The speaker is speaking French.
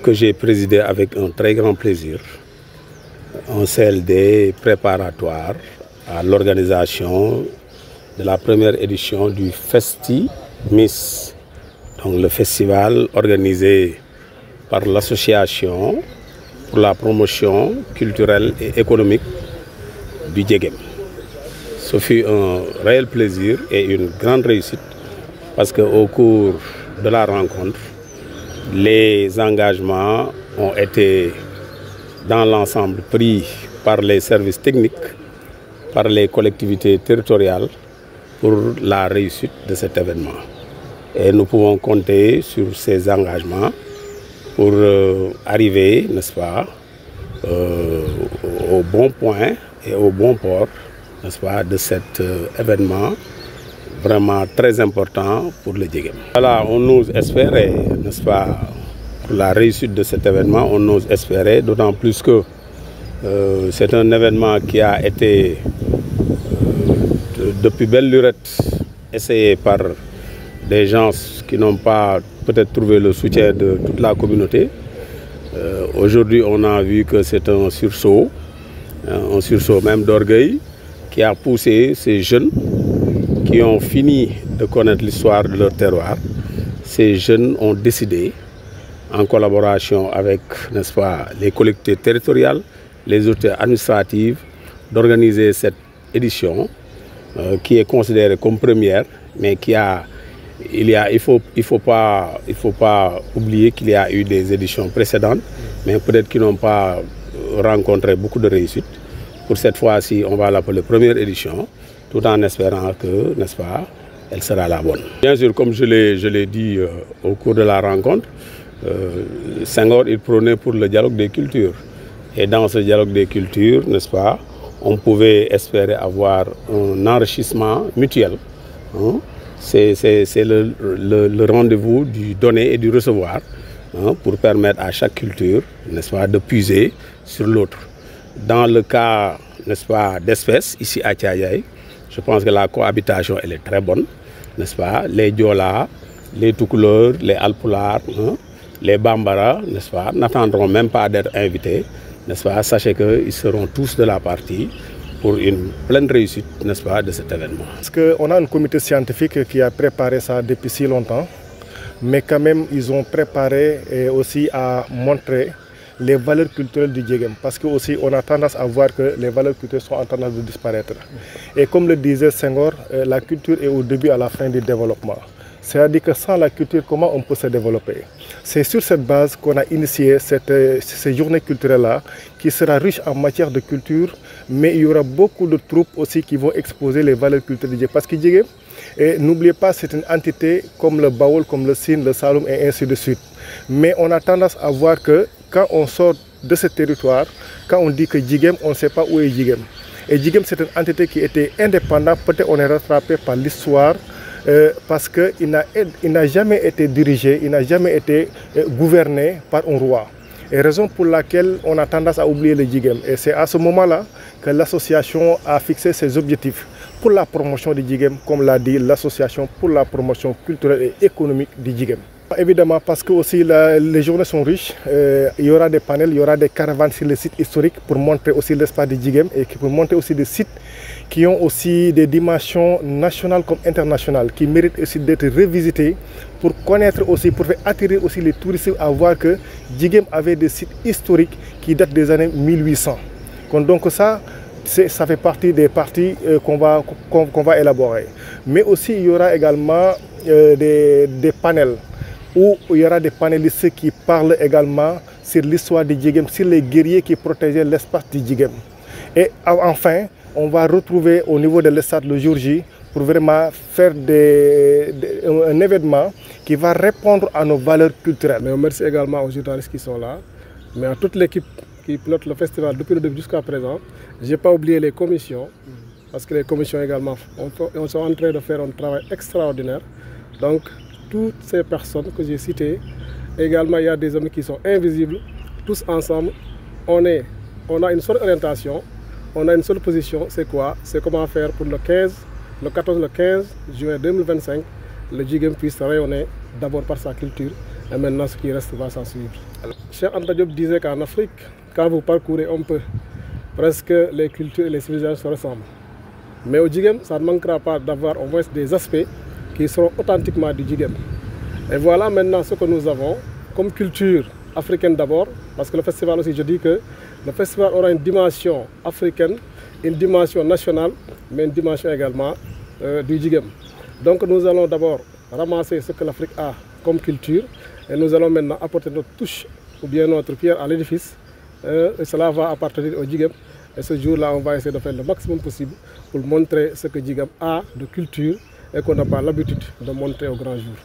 Que j'ai présidé avec un très grand plaisir, un CLD préparatoire à l'organisation de la première édition du Festi-Miss, donc le festival organisé par l'association pour la promotion culturelle et économique du Djegem. Ce fut un réel plaisir et une grande réussite parce qu'au cours de la rencontre, les engagements ont été dans l'ensemble pris par les services techniques, par les collectivités territoriales pour la réussite de cet événement. Et nous pouvons compter sur ces engagements pour arriver, n'est-ce pas, au bon point et au bon port, n'est-ce pas, de cet événement vraiment très important pour le Djegem. Voilà, on ose espérer, n'est-ce pas, pour la réussite de cet événement, on ose espérer, d'autant plus que c'est un événement qui a été, depuis belle lurette, essayé par des gens qui n'ont pas peut-être trouvé le soutien de toute la communauté. Aujourd'hui, on a vu que c'est un sursaut même d'orgueil, qui a poussé ces jeunes qui ont fini de connaître l'histoire de leur terroir. Ces jeunes ont décidé, en collaboration avec, n'est-ce pas, les collectivités territoriales, les autorités administratives, d'organiser cette édition qui est considérée comme première, mais il faut pas oublier qu'il y a eu des éditions précédentes, mais peut-être qu'ils n'ont pas rencontré beaucoup de réussite. Pour cette fois-ci, on va l'appeler première édition, tout en espérant que, n'est-ce pas, elle sera la bonne. Bien sûr, comme je l'ai dit au cours de la rencontre, Senghor, il prônait pour le dialogue des cultures. Et dans ce dialogue des cultures, n'est-ce pas, on pouvait espérer avoir un enrichissement mutuel. Hein. C'est le rendez-vous du donner et du recevoir, hein, pour permettre à chaque culture, n'est-ce pas, de puiser sur l'autre. Dans le cas, n'est-ce pas, d'espèces, ici à Thiadiaye, je pense que la cohabitation elle est très bonne, n'est-ce pas. Les Diola, les Toucouleurs, les Alpulaar, hein, les Bambara, n'est-ce pas, n'attendront même pas d'être invités, n'est-ce pas. Sachez qu'ils seront tous de la partie pour une pleine réussite, n'est-ce pas, de cet événement. Parce qu'on a un comité scientifique qui a préparé ça depuis si longtemps, mais quand même ils ont préparé et aussi à montrer les valeurs culturelles du Djegem, parce que aussi on a tendance à voir que les valeurs culturelles sont en tendance de disparaître. Et comme le disait Senghor, la culture est au début à la fin du développement. C'est-à-dire que sans la culture, comment on peut se développer? C'est sur cette base qu'on a initié ces journées culturelles-là, qui sera riche en matière de culture, mais il y aura beaucoup de troupes aussi qui vont exposer les valeurs culturelles du Djegem. Parce que Djegem, n'oubliez pas, c'est une entité comme le Baoul, comme le Sine, le Saloum et ainsi de suite. Mais on a tendance à voir que quand on sort de ce territoire, quand on dit que Djegem, on ne sait pas où est Djegem. Et Djegem, c'est une entité qui était indépendante, peut-être on est rattrapé par l'histoire, parce qu'il n'a jamais été dirigé, il n'a jamais été gouverné par un roi. Et raison pour laquelle on a tendance à oublier le Djegem. Et c'est à ce moment-là que l'association a fixé ses objectifs pour la promotion du Djegem, comme l'a dit l'association pour la promotion culturelle et économique du Djegem. Évidemment, parce que aussi les journées sont riches, il y aura des panels, il y aura des caravanes sur les sites historiques pour montrer aussi l'espace du Djegem et pour montrer aussi des sites qui ont aussi des dimensions nationales comme internationales, qui méritent aussi d'être revisités pour connaître aussi, pour faire attirer aussi les touristes à voir que Djegem avait des sites historiques qui datent des années 1800. Donc ça fait partie des parties qu'on va élaborer. Mais aussi il y aura également des panels, où il y aura des panélistes qui parlent également sur l'histoire du Djegem, sur les guerriers qui protégeaient l'espace du Djegem. Et enfin, on va retrouver au niveau de l'estade le jour J pour vraiment faire un événement qui va répondre à nos valeurs culturelles. Mais merci également aux journalistes qui sont là, mais à toute l'équipe qui pilote le festival depuis le début jusqu'à présent. Je n'ai pas oublié les commissions, parce que les commissions également sont en train de faire un travail extraordinaire. Donc, toutes ces personnes que j'ai citées, également il y a des amis qui sont invisibles, tous ensemble, on a une seule orientation, on a une seule position, c'est quoi? C'est comment faire pour le 14, le 15 juin 2025, le Djegem puisse rayonner d'abord par sa culture et maintenant ce qui reste va s'en suivre. Cheikh Anta Diop disait qu'en Afrique, quand vous parcourez un peu, presque les cultures et les civilisations se ressemblent. Mais au Djigem, ça ne manquera pas d'avoir au moins des aspects qui seront authentiquement du Djigem. Et voilà maintenant ce que nous avons comme culture africaine d'abord, parce que le festival aussi, je dis que le festival aura une dimension africaine, une dimension nationale, mais une dimension également du Djigem. Donc nous allons d'abord ramasser ce que l'Afrique a comme culture et nous allons maintenant apporter notre touche ou bien notre pierre à l'édifice. Et cela va appartenir au Djigem. Et ce jour-là, on va essayer de faire le maximum possible pour montrer ce que Djigem a de culture et qu'on n'a pas l'habitude de montrer au grand jour.